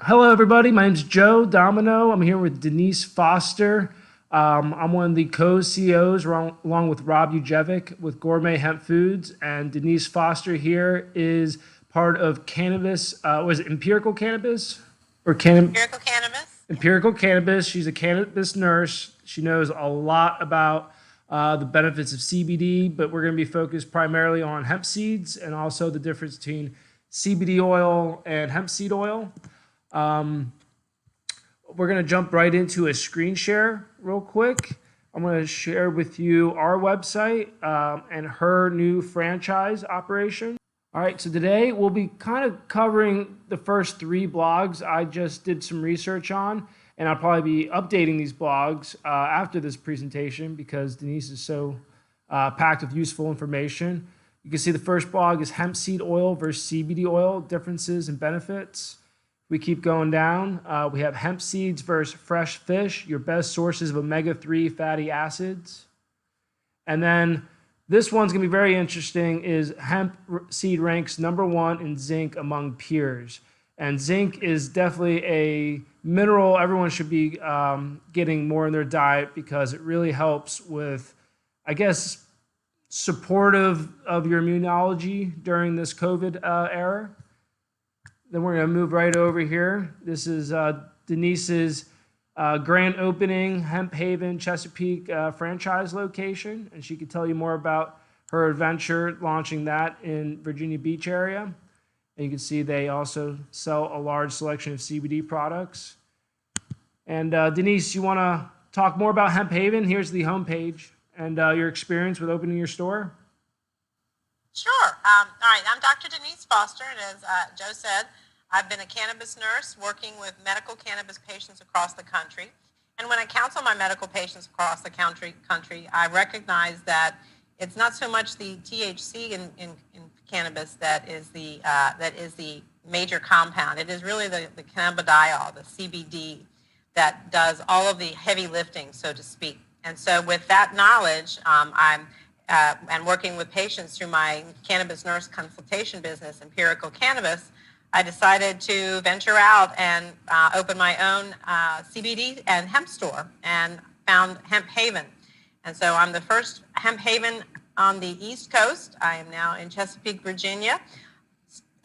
Hello, everybody. My name's Joe Domino. I'm here with Denise Foster. I'm one of the co-CEOs along with Rob Ujevic with Gourmet Hemp Foods. And Denise Foster here is part of Cannabis. Was it Empirical Cannabis? Empirical cannabis. Empirical Cannabis. She's a cannabis nurse. She knows a lot about the benefits of CBD, but we're going to be focused primarily on hemp seeds and also the difference between CBD oil and hemp seed oil. We're going to jump right into a screen share real quick. I'm going to share with you our website and her new franchise operation. All right, so today we'll be kind of covering the first three blogs I just did some research on, and I'll probably be updating these blogs after this presentation because Denise is so packed with useful information. You can see the first blog is hemp seed oil versus CBD oil, differences and benefits. We keep going down. We have hemp seeds versus fresh fish, your best sources of omega-3 fatty acids. And then this one's going to be very interesting is hemp seed ranks #1 in zinc among peers. And zinc is definitely a mineral everyone should be getting more in their diet because it really helps with, I guess, supportive of your immunology during this COVID era. Then we're going to move right over here. This is Denise's grand opening Hemp Haven Chesapeake franchise location, and she could tell you more about her adventure launching that in Virginia Beach area. And you can see they also sell a large selection of CBD products. And Denise, you want to talk more about Hemp Haven? Here's the homepage and your experience with opening your store. Sure. All right. I'm Dr. Denise Foster, and as Joe said, I've been a cannabis nurse working with medical cannabis patients across the country. And when I counsel my medical patients across the country, I recognize that it's not so much the THC in cannabis that is the major compound. It is really the cannabidiol, the CBD, that does all of the heavy lifting, so to speak. And so with that knowledge, and working with patients through my cannabis nurse consultation business, Empirical Cannabis, I decided to venture out and open my own CBD and hemp store and found Hemp Haven. And so I'm the first Hemp Haven on the East Coast. I am now in Chesapeake, Virginia.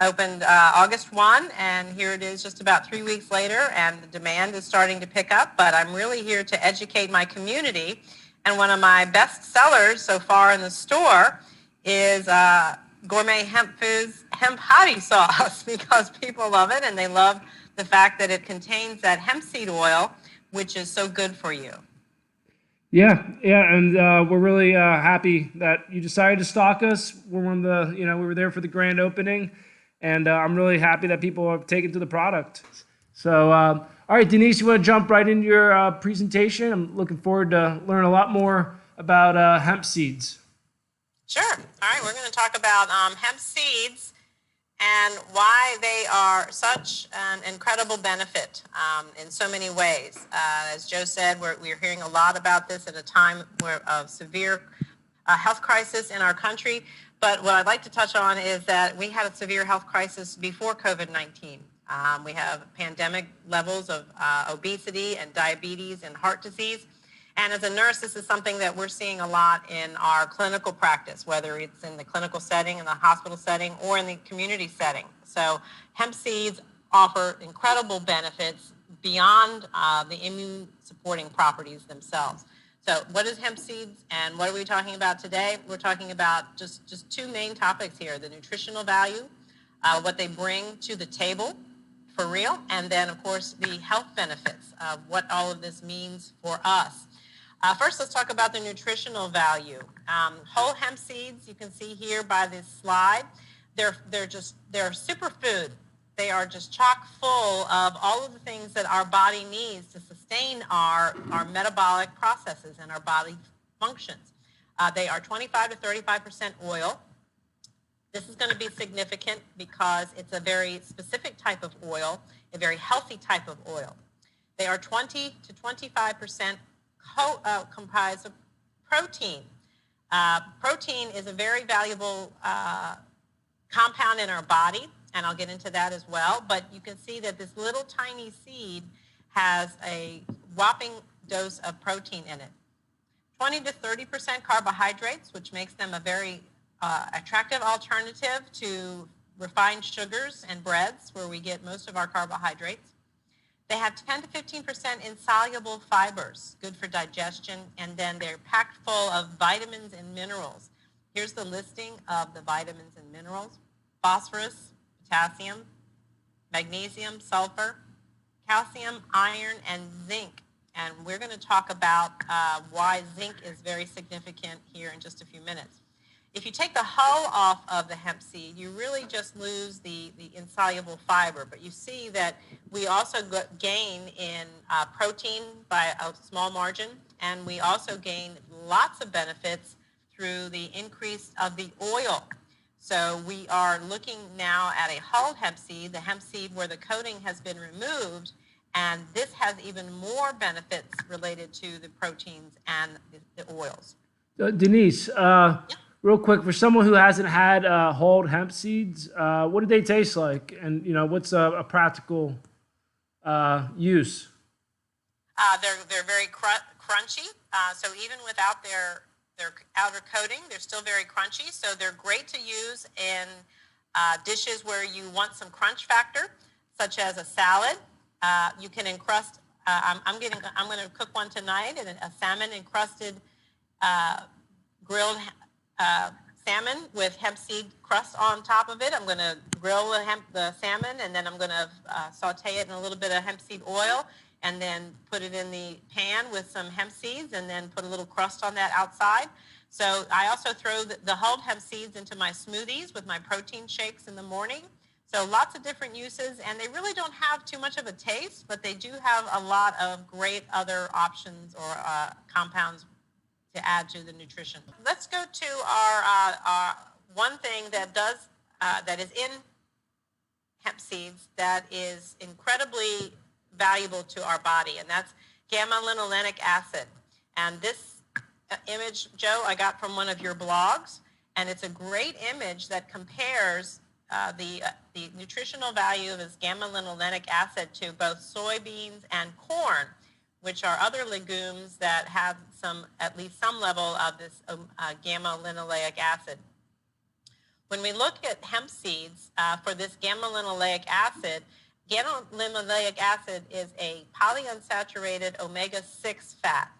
Opened August 1, and here it is just about 3 weeks later, and the demand is starting to pick up, but I'm really here to educate my community. And one of my best sellers so far in the store is Gourmet Hemp Foods Hemp Hottie Sauce because people love it, and they love the fact that it contains that hemp seed oil, which is so good for you. Yeah, and we're really happy that you decided to stock us. We're one of the, we were there for the grand opening, and I'm really happy that people have taken to the product. So, all right, Denise, you want to jump right into your presentation? I'm looking forward to learn a lot more about hemp seeds. Sure. All right, we're going to talk about hemp seeds and why they are such an incredible benefit in so many ways. As Joe said, we're hearing a lot about this at a time of severe health crisis in our country. But what I'd like to touch on is that we had a severe health crisis before COVID-19. We have pandemic levels of obesity and diabetes and heart disease. And as a nurse, this is something that we're seeing a lot in our clinical practice, whether it's in the clinical setting, in the hospital setting, or in the community setting. So hemp seeds offer incredible benefits beyond the immune supporting properties themselves. So what is hemp seeds and what are we talking about today? We're talking about just two main topics here, the nutritional value, what they bring to the table for real, and then of course the health benefits of what all of this means for us. First, let's talk about the nutritional value. Whole hemp seeds, you can see here by this slide, they're superfood. They are just chock full of all of the things that our body needs to sustain our metabolic processes and our body functions. They are 25 to 35% oil. This is going to be significant because it's a very specific type of oil, a very healthy type of oil. They are 20 to 25% comprised of protein. Protein is a very valuable compound in our body, and I'll get into that as well. But you can see that this little tiny seed has a whopping dose of protein in it. 20 to 30% carbohydrates, which makes them a very attractive alternative to refined sugars and breads, where we get most of our carbohydrates. They have 10 to 15% insoluble fibers, good for digestion, and then they're packed full of vitamins and minerals. Here's the listing of the vitamins and minerals: phosphorus, potassium, magnesium, sulfur, calcium, iron, and zinc. And we're going to talk about why zinc is very significant here in just a few minutes. If you take the hull off of the hemp seed, you really just lose the insoluble fiber. But you see that we also gain in protein by a small margin, and we also gain lots of benefits through the increase of the oil. So we are looking now at a hulled hemp seed, the hemp seed where the coating has been removed, and this has even more benefits related to the proteins and the oils. Denise, real quick, for someone who hasn't had hulled hemp seeds, what do they taste like? And, what's a practical use? They're very crunchy. So even without their outer coating, they're still very crunchy. So they're great to use in dishes where you want some crunch factor, such as a salad. You can encrust. I'm going to cook one tonight, and a salmon encrusted grilled salmon with hemp seed crust on top of it. I'm going to grill the salmon, and then I'm going to saute it in a little bit of hemp seed oil, and then put it in the pan with some hemp seeds, and then put a little crust on that outside. So I also throw the hulled hemp seeds into my smoothies with my protein shakes in the morning. So lots of different uses, and they really don't have too much of a taste, but they do have a lot of great other options or compounds to add to the nutrition. Let's go to our one thing that is in hemp seeds that is incredibly valuable to our body, and that's Gamma-linolenic acid. And this image, Joe, I got from one of your blogs, and it's a great image that compares the nutritional value of this gamma-linolenic acid to both soybeans and corn, which are other legumes that have at least some level of this gamma-linolenic acid. When we look at hemp seeds for this gamma-linolenic acid is a polyunsaturated omega-6 fat.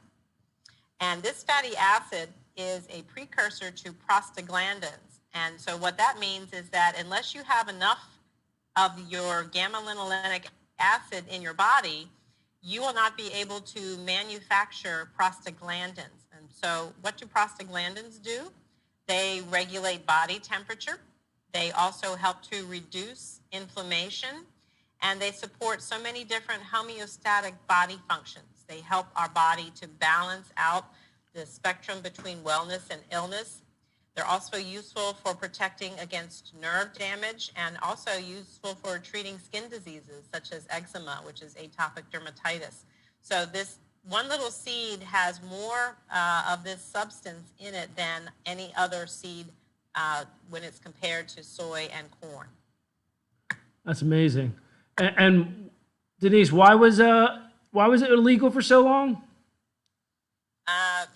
And this fatty acid is a precursor to prostaglandins. And so what that means is that unless you have enough of your gamma-linolenic acid in your body, you will not be able to manufacture prostaglandins. And so what do prostaglandins do? They regulate body temperature. They also help to reduce inflammation, and they support so many different homeostatic body functions. They help our body to balance out the spectrum between wellness and illness. They're also useful for protecting against nerve damage, and also useful for treating skin diseases such as eczema, which is atopic dermatitis. So this one little seed has more of this substance in it than any other seed when it's compared to soy and corn. That's amazing. And Denise, why was it illegal for so long?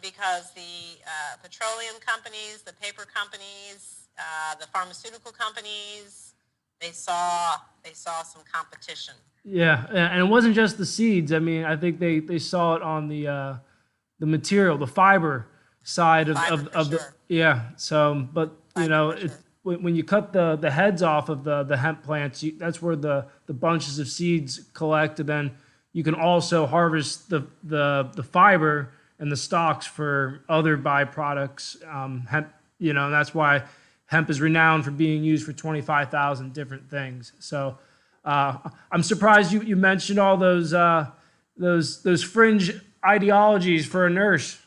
Because the petroleum companies, the paper companies, the pharmaceutical companies, they saw some competition. Yeah, and it wasn't just the seeds. I mean, I think they saw it on the material, the fiber side of the yeah. So, but when you cut the heads off of the hemp plants, that's where the bunches of seeds collect, and then you can also harvest the fiber and the stalks for other byproducts. Hemp, and that's why hemp is renowned for being used for 25,000 different things. So I'm surprised you mentioned all those fringe ideologies for a nurse.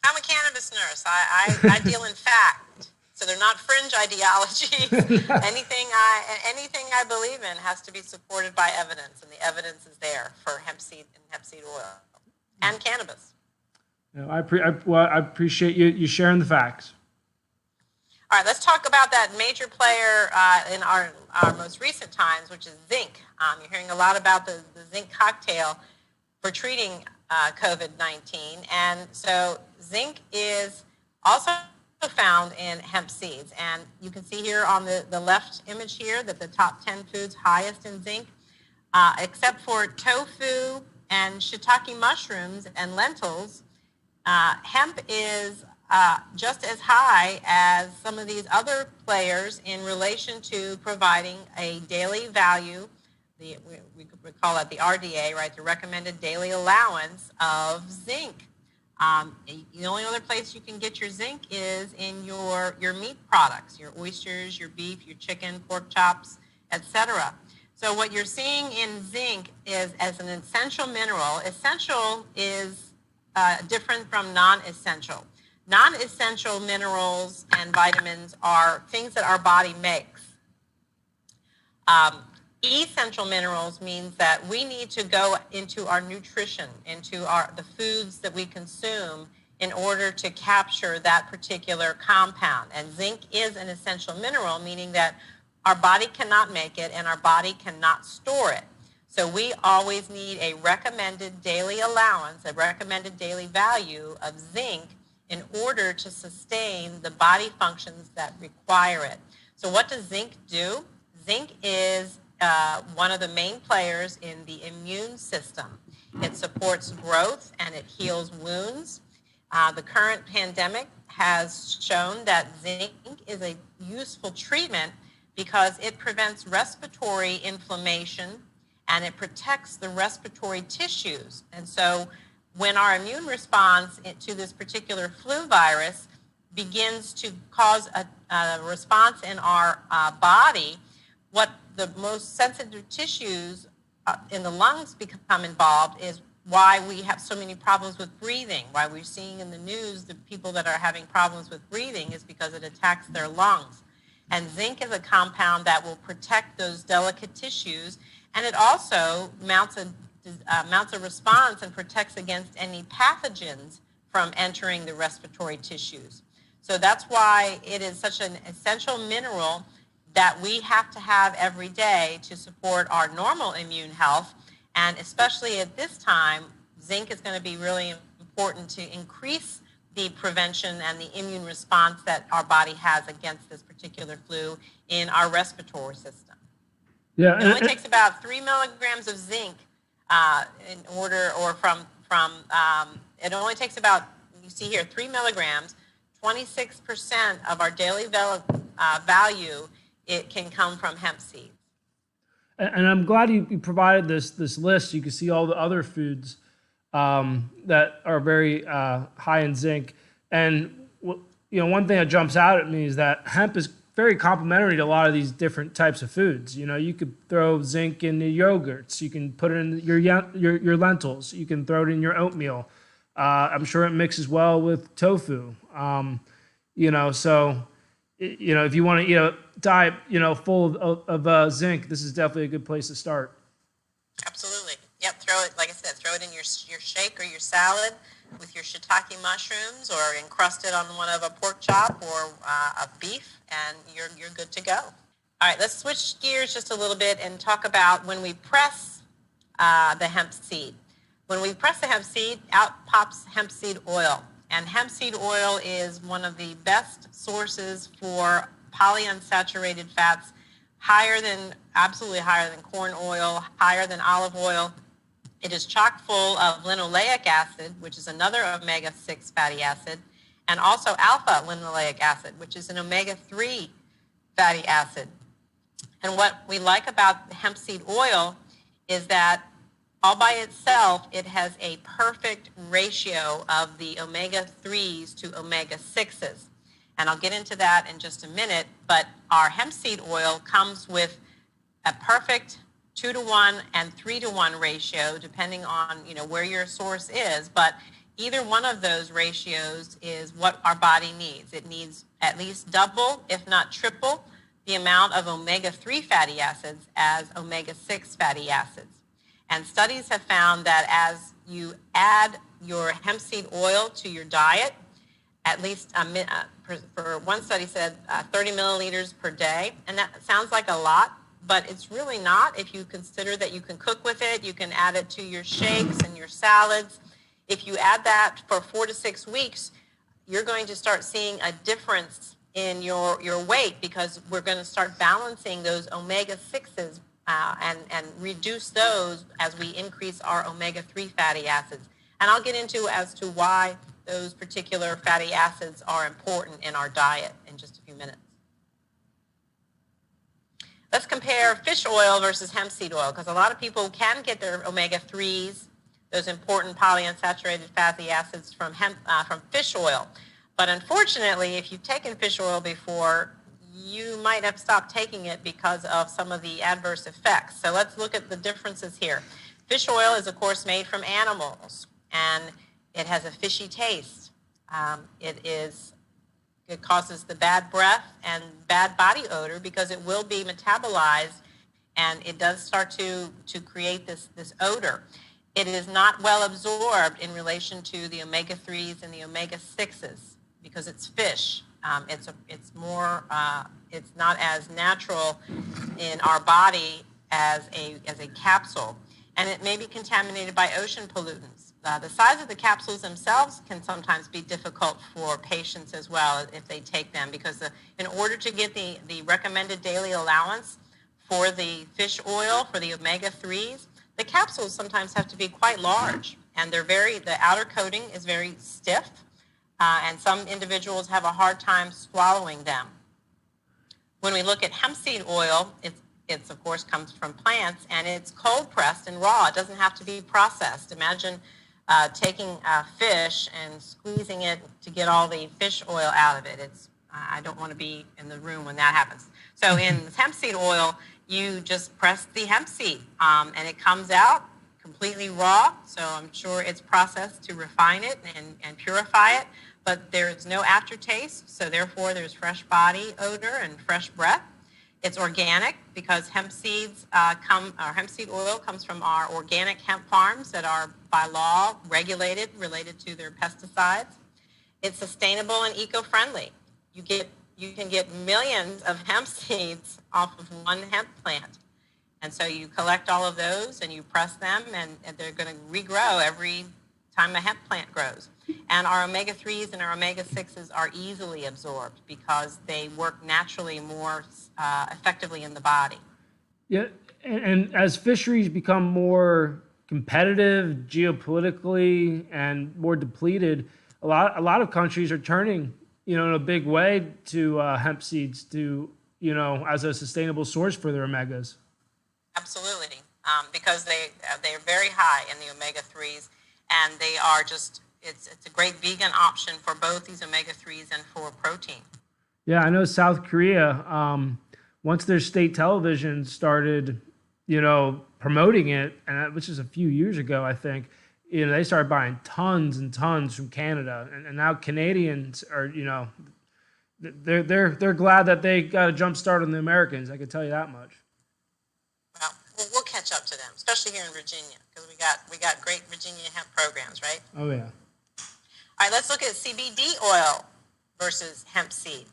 I'm a cannabis nurse. I deal in fact. So they're not fringe ideologies. Anything I believe in has to be supported by evidence, and the evidence is there for hemp seed and hemp seed oil and cannabis. I appreciate you sharing the facts. All right, let's talk about that major player in our most recent times, which is zinc. You're hearing a lot about the zinc cocktail for treating COVID-19. And so zinc is also found in hemp seeds. And you can see here on the left image here that the top 10 foods highest in zinc, except for tofu and shiitake mushrooms and lentils, hemp is just as high as some of these other players in relation to providing a daily value. We call it the RDA, right? The recommended daily allowance of zinc. The only other place you can get your zinc is in your meat products, your oysters, your beef, your chicken, pork chops, etc. So what you're seeing in zinc is as an essential mineral. Essential is different from non-essential. Non-essential minerals and vitamins are things that our body makes. Essential minerals means that we need to go into our nutrition, into the foods that we consume in order to capture that particular compound. And zinc is an essential mineral, meaning that our body cannot make it and our body cannot store it. So we always need a recommended daily allowance, a recommended daily value of zinc in order to sustain the body functions that require it. So what does zinc do? Zinc is one of the main players in the immune system. It supports growth and it heals wounds. The current pandemic has shown that zinc is a useful treatment because it prevents respiratory inflammation and it protects the respiratory tissues. And so when our immune response to this particular flu virus begins to cause a response in our body, what the most sensitive tissues in the lungs become involved is why we have so many problems with breathing, why we're seeing in the news the people that are having problems with breathing is because it attacks their lungs. And zinc is a compound that will protect those delicate tissues, and it also mounts a response and protects against any pathogens from entering the respiratory tissues. So that's why it is such an essential mineral that we have to have every day to support our normal immune health. And especially at this time, zinc is going to be really important to increase the prevention and the immune response that our body has against this particular flu in our respiratory system. Yeah, It only takes about 3 milligrams of zinc it only takes about, you see here, 3 milligrams, 26% of our daily value, it can come from hemp seeds. And I'm glad you provided this list. You can see all the other foods that are very high in zinc. And one thing that jumps out at me is that hemp is very complementary to a lot of these different types of foods. You could throw zinc in the yogurts. You can put it in your lentils. You can throw it in your oatmeal. I'm sure it mixes well with tofu. So if you want to eat a diet, full of zinc, this is definitely a good place to start. Absolutely. Yep. Throw it, like I said, throw it in your shake or your salad with your shiitake mushrooms, or encrust it on one of a pork chop or a beef, and you're good to go. All right. Let's switch gears just a little bit and talk about when we press the hemp seed. When we press the hemp seed, out pops hemp seed oil. And hemp seed oil is one of the best sources for polyunsaturated fats, absolutely higher than corn oil, higher than olive oil. It is chock full of linoleic acid, which is another omega-6 fatty acid, and also alpha-linoleic acid, which is an omega-3 fatty acid. And what we like about hemp seed oil is that all by itself, it has a perfect ratio of the omega-3s to omega-6s. And I'll get into that in just a minute, but our hemp seed oil comes with a perfect 2-to-1 and 3-to-1 ratio, depending on where your source is. But either one of those ratios is what our body needs. It needs at least double, if not triple, the amount of omega-3 fatty acids as omega-6 fatty acids. And studies have found that as you add your hemp seed oil to your diet, at least for one study said 30 milliliters per day, and that sounds like a lot, but it's really not. If you consider that you can cook with it, you can add it to your shakes and your salads. If you add that for 4 to 6 weeks, you're going to start seeing a difference in your weight, because we're going to start balancing those omega-6s and reduce those as we increase our omega-3 fatty acids. And I'll get into as to why those particular fatty acids are important in our diet in just a few minutes. Let's compare fish oil versus hemp seed oil, because a lot of people can get their omega-3s, those important polyunsaturated fatty acids from fish oil. But unfortunately, if you've taken fish oil before, you might have stopped taking it because of some of the adverse effects. So let's look at the differences here. Fish oil is, of course, made from animals, and it has a fishy taste. It causes the bad breath and bad body odor because it will be metabolized, and it does start to create this odor. It is not well absorbed in relation to the omega-3s and the omega-6s because it's fish. It's not as natural in our body as a capsule, and it may be contaminated by ocean pollutants. The size of the capsules themselves can sometimes be difficult for patients as well if they take them, because in order to get the recommended daily allowance for the fish oil, for the omega-3s, the capsules sometimes have to be quite large, and the outer coating is very stiff, and some individuals have a hard time swallowing them. When we look at hemp seed oil, it's of course comes from plants, and it's cold pressed and raw. It doesn't have to be processed. Imagine taking a fish and squeezing it to get all the fish oil out of it. I don't want to be in the room when that happens. So in hemp seed oil, you just press the hemp seed, and it comes out completely raw. So I'm sure it's processed to refine it and purify it, but there's no aftertaste. So therefore, there's fresh body odor and fresh breath. It's organic because hemp seed oil comes from our organic hemp farms that are by law related to their pesticides. It's sustainable and eco-friendly. You can get millions of hemp seeds off of one hemp plant. And so you collect all of those and you press them, and they're going to regrow every time a hemp plant grows. And our omega-3s and our omega-6s are easily absorbed because they work naturally more effectively in the body. Yeah, and as fisheries become more competitive geopolitically and more depleted, a lot of countries are turning, in a big way to hemp seeds as a sustainable source for their omegas. Absolutely, because they're very high in the omega-3s, and they are just it's a great vegan option for both these omega-3s and for protein. Yeah, I know South Korea, once their state television started, promoting it, and which is a few years ago, I think, they started buying tons and tons from Canada, and now Canadians are, they're glad that they got a jump start on the Americans. I can tell you that much. Well, we'll catch up to them, especially here in Virginia, because we got great Virginia hemp programs, right? Oh yeah. All right, let's look at CBD oil versus hemp seed.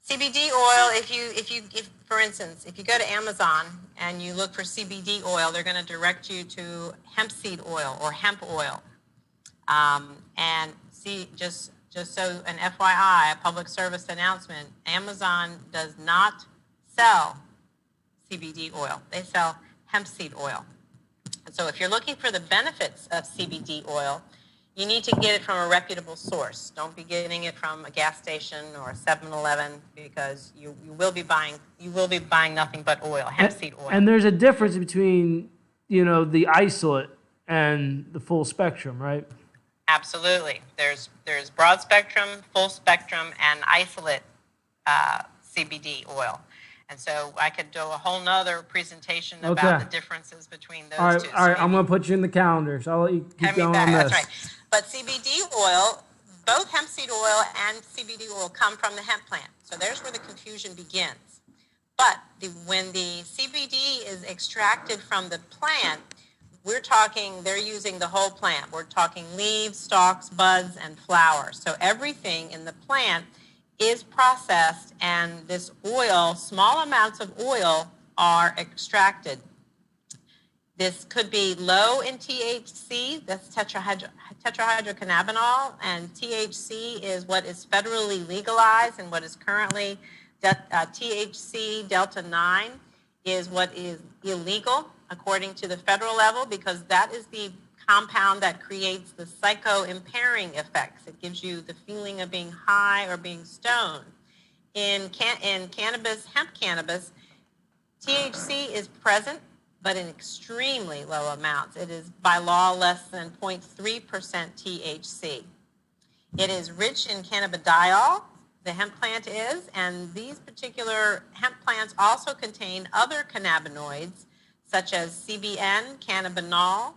CBD oil, if for instance, if you go to Amazon and you look for CBD oil, they're going to direct you to hemp seed oil or hemp oil. And see, just so an FYI, a public service announcement, Amazon does not sell CBD oil. They sell hemp seed oil. And so if you're looking for the benefits of CBD oil, you need to get it from a reputable source. Don't be getting it from a gas station or a 7-Eleven, because you will be buying nothing but oil, hemp seed oil. And there's a difference between, the isolate and the full spectrum, right? Absolutely. There's broad spectrum, full spectrum, and isolate CBD oil. And so I could do a whole nother presentation about the differences between those two. All right, I'm going to put you in the calendar, so I'll let you keep going on this. That's right. But CBD oil, both hemp seed oil and CBD oil come from the hemp plant. So there's where the confusion begins. But when the CBD is extracted from the plant, we're talking, they're using the whole plant. We're talking leaves, stalks, buds, and flowers. So everything in the plant is processed, and this oil, small amounts of oil, are extracted. This could be low in THC, that's tetrahydrocannabinol, and THC is what is federally legalized, and what is currently THC Delta 9 is what is illegal according to the federal level, because that is the compound that creates the psycho-impairing effects. It gives you the feeling of being high or being stoned. In cannabis, hemp cannabis, THC is present, but in extremely low amounts. It is by law less than 0.3% THC. It is rich in cannabidiol, the hemp plant is, and these particular hemp plants also contain other cannabinoids such as CBN, cannabinol,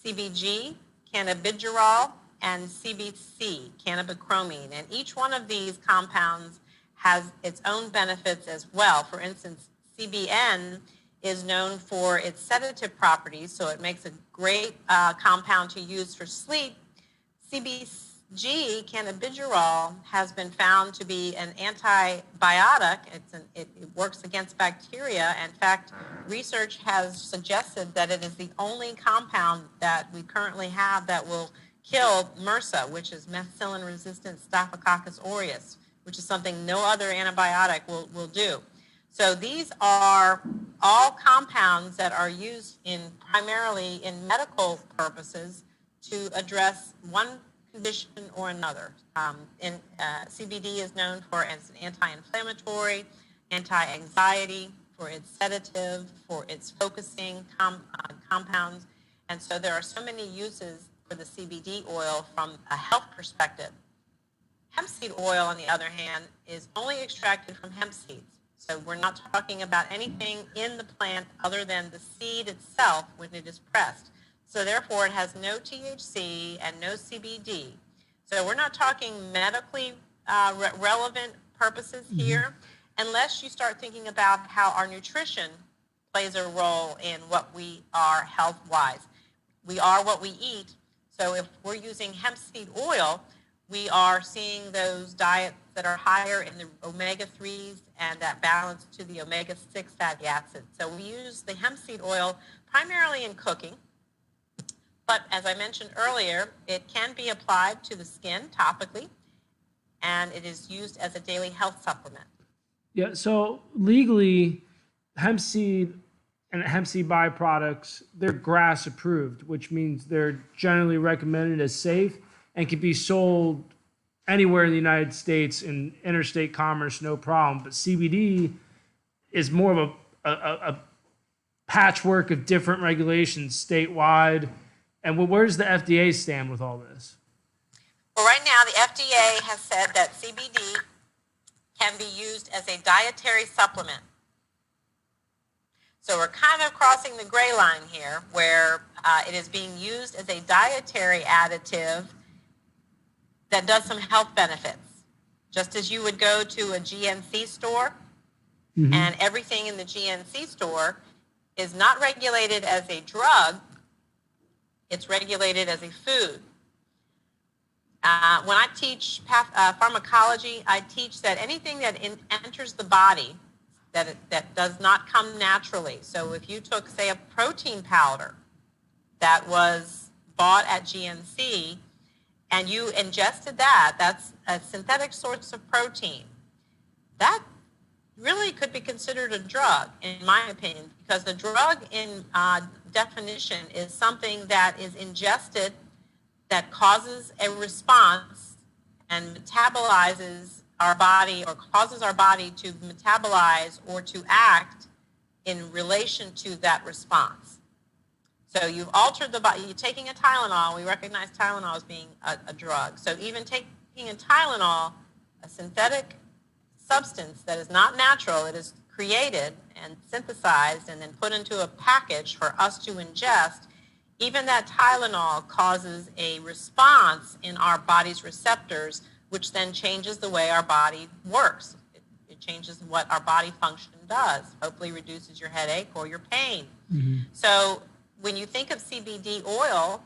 CBG, cannabigerol, and CBC, cannabichromine. And each one of these compounds has its own benefits as well. For instance, CBN is known for its sedative properties, so it makes a great compound to use for sleep. CBG, cannabigerol, has been found to be an antibiotic. It works against bacteria. In fact, research has suggested that it is the only compound that we currently have that will kill MRSA, which is methicillin-resistant Staphylococcus aureus, which is something no other antibiotic will do. So these are all compounds that are used primarily in medical purposes to address one condition or another. CBD is known for as an anti-inflammatory, anti-anxiety, for its sedative, for its focusing compounds. And so there are so many uses for the CBD oil from a health perspective. Hemp seed oil, on the other hand, is only extracted from hemp seeds. So we're not talking about anything in the plant other than the seed itself when it is pressed. So therefore, it has no THC and no CBD. So we're not talking medically relevant purposes here, unless you start thinking about how our nutrition plays a role in what we are health-wise. We are what we eat. So if we're using hemp seed oil, we are seeing those diets that are higher in the omega-3s and that balance to the omega-6 fatty acids. So we use the hemp seed oil primarily in cooking. But as I mentioned earlier, it can be applied to the skin topically, and it is used as a daily health supplement. Yeah, so legally, hemp seed and hemp seed byproducts, they're GRAS approved, which means they're generally recommended as safe and can be sold anywhere in the United States in interstate commerce, no problem. But CBD is more of a patchwork of different regulations statewide. And where does the FDA stand with all this? Well, right now, the FDA has said that CBD can be used as a dietary supplement. So we're kind of crossing the gray line here, where it is being used as a dietary additive that does some health benefits. Just as you would go to a GNC store, and everything in the GNC store is not regulated as a drug, it's regulated as a food. When I teach pharmacology, I teach that anything that enters the body that does not come naturally. So if you took, say, a protein powder that was bought at GNC and you ingested that's a synthetic source of protein, that really could be considered a drug, in my opinion, because the drug in definition is something that is ingested that causes a response and metabolizes our body, or causes our body to metabolize or to act in relation to that response. So you've altered the body. You're taking a Tylenol. We recognize Tylenol as being a drug. So even taking a Tylenol, a synthetic substance that is not natural, it is created and synthesized and then put into a package for us to ingest, even that Tylenol causes a response in our body's receptors, which then changes the way our body works. It changes what our body function does, hopefully reduces your headache or your pain. So when you think of CBD oil,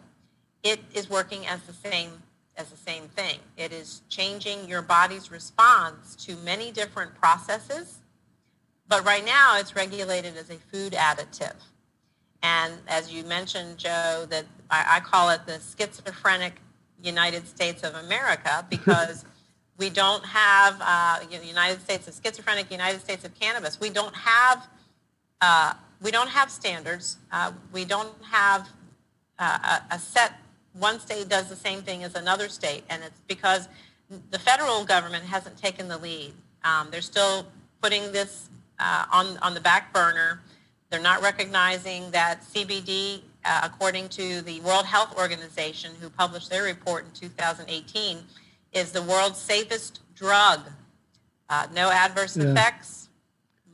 it is working as the same thing. It is changing your body's response to many different processes, but right now it's regulated as a food additive. And as you mentioned, Joe, that I call it the schizophrenic United States of America, because we don't have United States of schizophrenic, United States of cannabis. We don't have standards. We don't have a set. One state does the same thing as another state, and it's because the federal government hasn't taken the lead. They're still putting this on the back burner. They're not recognizing that CBD, according to the World Health Organization, who published their report in 2018, is the world's safest drug. No adverse effects,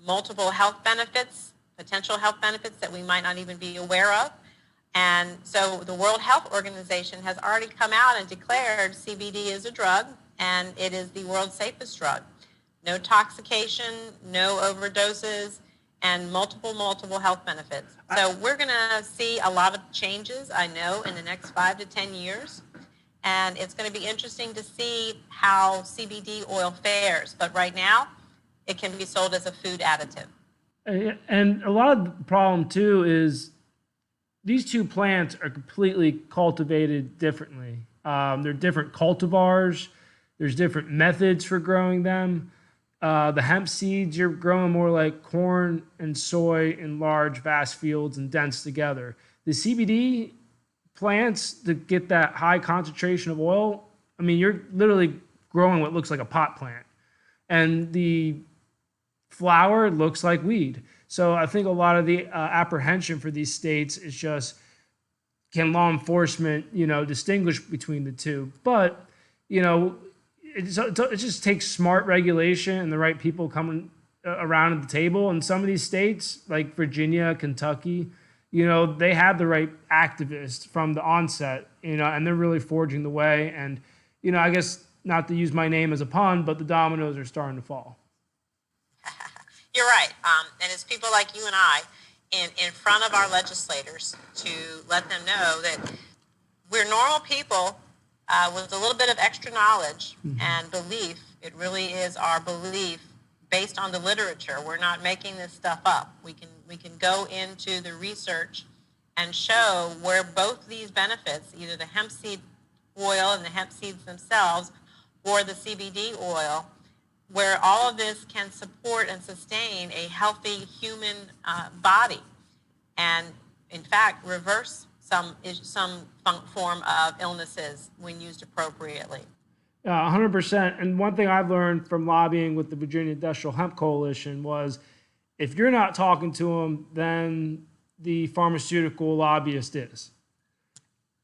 multiple health benefits, potential health benefits that we might not even be aware of. And so the World Health Organization has already come out and declared CBD is a drug, and it is the world's safest drug. No intoxication, no overdoses, and multiple health benefits. So we're going to see a lot of changes, I know, in the next 5 to 10 years. And it's going to be interesting to see how CBD oil fares. But right now, it can be sold as a food additive. And a lot of the problem, too, is these two plants are completely cultivated differently. They're different cultivars. There's different methods for growing them. The hemp seeds, you're growing more like corn and soy in large, vast fields and dense together. The CBD plants, to get that high concentration of oil, I mean, you're literally growing what looks like a pot plant. And the flower looks like weed. So I think a lot of the apprehension for these states is just, can law enforcement, distinguish between the two? But, it just takes smart regulation and the right people coming around at the table. And some of these states, like Virginia, Kentucky, they have the right activists from the onset, and they're really forging the way. And, I guess not to use my name as a pun, but the dominoes are starting to fall. You're right. And it's people like you and I in front of our legislators to let them know that we're normal people with a little bit of extra knowledge and belief. It really is our belief based on the literature. We're not making this stuff up. We can go into the research and show where both these benefits, either the hemp seed oil and the hemp seeds themselves, or the CBD oil, where all of this can support and sustain a healthy human body, and in fact reverse some form of illnesses when used appropriately. 100%. And one thing I've learned from lobbying with the Virginia Industrial Hemp Coalition was, if you're not talking to them, then the pharmaceutical lobbyist is.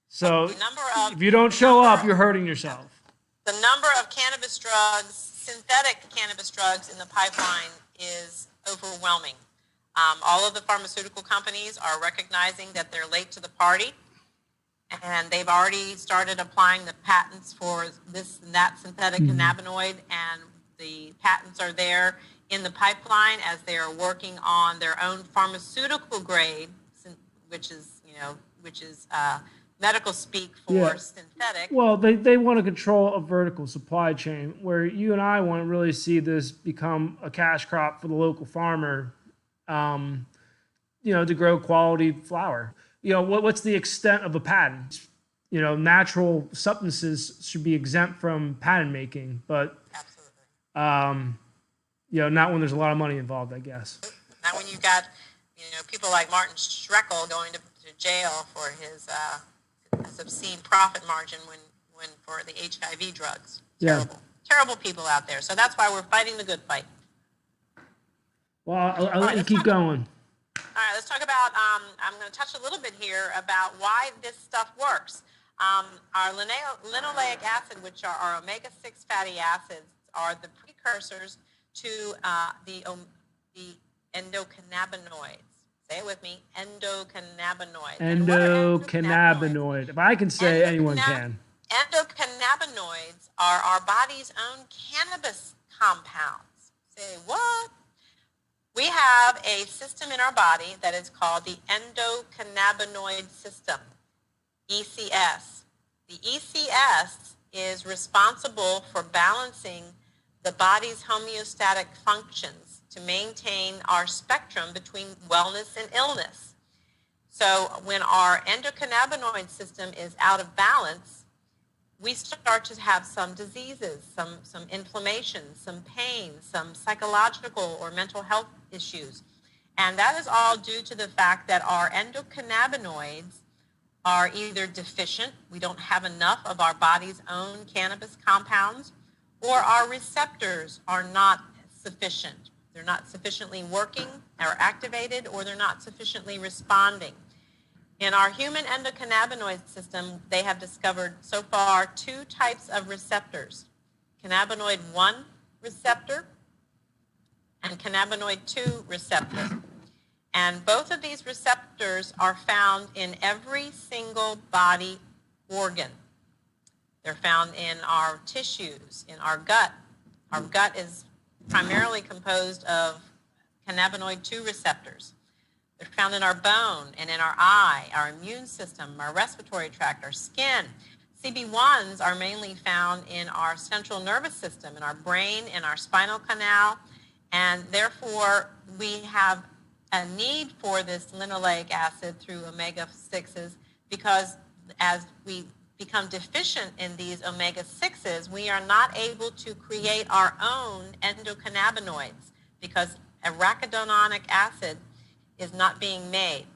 So if you don't show up, you're hurting yourself. The number of cannabis drugs, synthetic cannabis drugs in the pipeline is overwhelming. All of the pharmaceutical companies are recognizing that they're late to the party, and they've already started applying the patents for this and that synthetic cannabinoid, and the patents are there in the pipeline as they are working on their own pharmaceutical grade, which is medical speak for synthetic. Well, they want to control a vertical supply chain, where you and I want to really see this become a cash crop for the local farmer, to grow quality flower. What's the extent of a patent? Natural substances should be exempt from patent making, but absolutely. Not when there's a lot of money involved, I guess. Not when you've got, people like Martin Schreckel going to jail for his obscene profit margin when for the HIV drugs. Terrible people out there. So that's why we're fighting the good fight. Well, I'll let you keep going. All right, let's talk about, I'm going to touch a little bit here about why this stuff works. Our linoleic acid, which are our omega-6 fatty acids, are the precursors to the endocannabinoids. Say it with me, endocannabinoids. Endocannabinoid. If I can say, anyone can. Endocannabinoids are our body's own cannabis compounds. Say what? We have a system in our body that is called the endocannabinoid system, ECS. The ECS is responsible for balancing the body's homeostatic functions to maintain our spectrum between wellness and illness. So when our endocannabinoid system is out of balance, we start to have some diseases, some inflammation, some pain, some psychological or mental health issues. And that is all due to the fact that our endocannabinoids are either deficient, we don't have enough of our body's own cannabis compounds, or our receptors are not sufficient. They're not sufficiently working or activated, or they're not sufficiently responding. In our human endocannabinoid system, they have discovered so far 2 types of receptors, cannabinoid 1 receptor and cannabinoid 2 receptor. And both of these receptors are found in every single body organ. They're found in our tissues, in our gut. Our gut is primarily composed of cannabinoid 2 receptors. They're found in our bone and in our eye, our immune system, our respiratory tract, our skin. CB1s are mainly found in our central nervous system, in our brain, in our spinal canal, and therefore we have a need for this linoleic acid through omega-6s because as we become deficient in these omega-6s, we are not able to create our own endocannabinoids because arachidonic acid is not being made.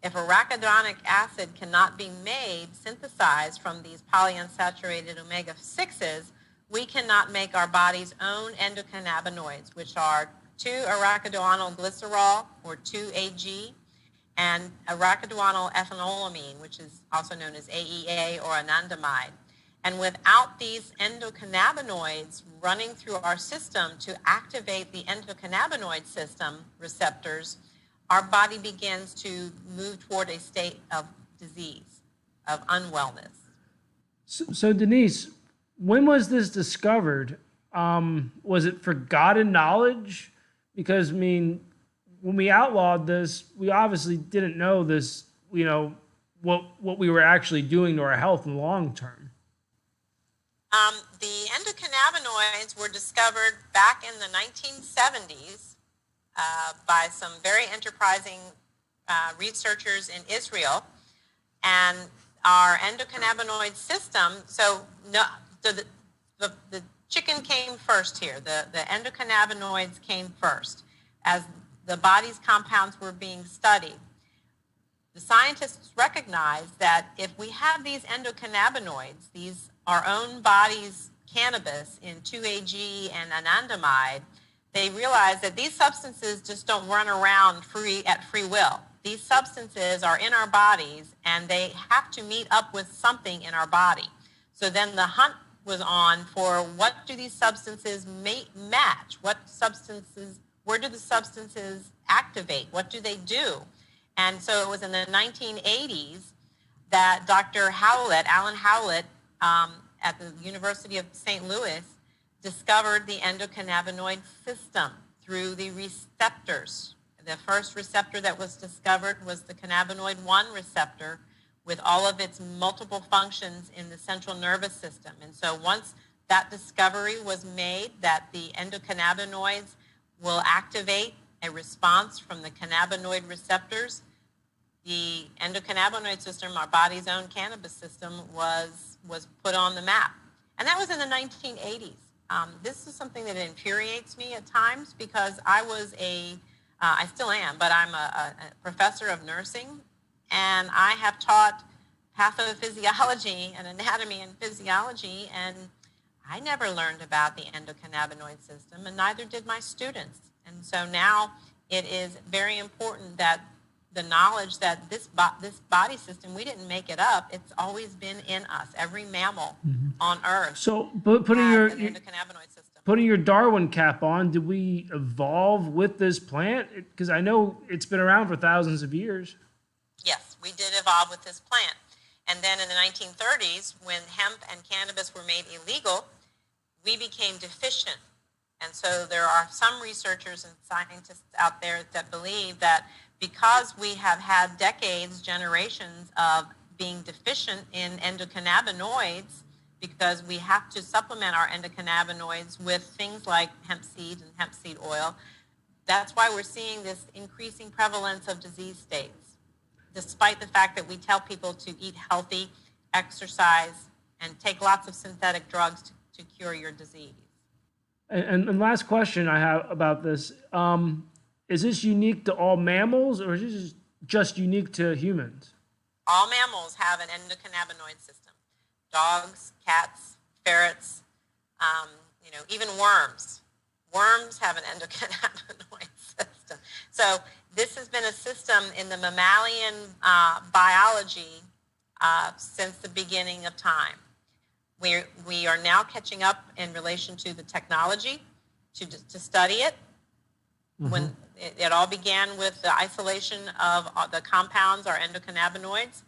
If arachidonic acid cannot be made, synthesized from these polyunsaturated omega-6s, we cannot make our body's own endocannabinoids, which are 2-arachidoanyl glycerol, or 2-AG, and arachidoanyl ethanolamine, which is also known as AEA or anandamide. And without these endocannabinoids running through our system to activate the endocannabinoid system receptors, our body begins to move toward a state of disease, of unwellness. So Denise, when was this discovered? Was it forgotten knowledge? Because, I mean, when we outlawed this, we obviously didn't know this, you know, what we were actually doing to our health in the long term. The endocannabinoids were discovered back in the 1970s by some very enterprising researchers in Israel. And our endocannabinoid system, the chicken came first here. The endocannabinoids came first as the body's compounds were being studied. The scientists recognized that if we have these endocannabinoids, these our own body's cannabis in 2-AG and anandamide, they realized that these substances just don't run around at free will. These substances are in our bodies and they have to meet up with something in our body. So then the hunt was on for what do these substances match? Where do the substances activate? What do they do? And so it was in the 1980s that Dr. Alan Howlett, at the University of St. Louis, discovered the endocannabinoid system through the receptors. The first receptor that was discovered was the cannabinoid 1 receptor with all of its multiple functions in the central nervous system. And so once that discovery was made that the endocannabinoids will activate a response from the cannabinoid receptors, the endocannabinoid system, our body's own cannabis system, was put on the map. And that was in the 1980s. This is something that infuriates me at times because I still am, but I'm a professor of nursing, and I have taught pathophysiology and anatomy and physiology, and I never learned about the endocannabinoid system, and neither did my students. And so now it is very important that the knowledge that this body system, we didn't make it up. It's always been in us. Every mammal on Earth. So, putting has an endocannabinoid system. Putting your Darwin cap on, did we evolve with this plant? Because I know it's been around for thousands of years. Yes, we did evolve with this plant. And then in the 1930s, when hemp and cannabis were made illegal, we became deficient. And so there are some researchers and scientists out there that believe that because we have had decades, generations of being deficient in endocannabinoids, because we have to supplement our endocannabinoids with things like hemp seeds and hemp seed oil, that's why we're seeing this increasing prevalence of disease states, despite the fact that we tell people to eat healthy, exercise, and take lots of synthetic drugs to cure your disease. And last question I have about this, is this unique to all mammals, or is this just unique to humans? All mammals have an endocannabinoid system. Dogs, cats, ferrets, even worms. Worms have an endocannabinoid system. So this has been a system in the mammalian biology since the beginning of time. We are now catching up in relation to the technology to study it. Mm-hmm. When it all began with the isolation of the compounds, our endocannabinoids,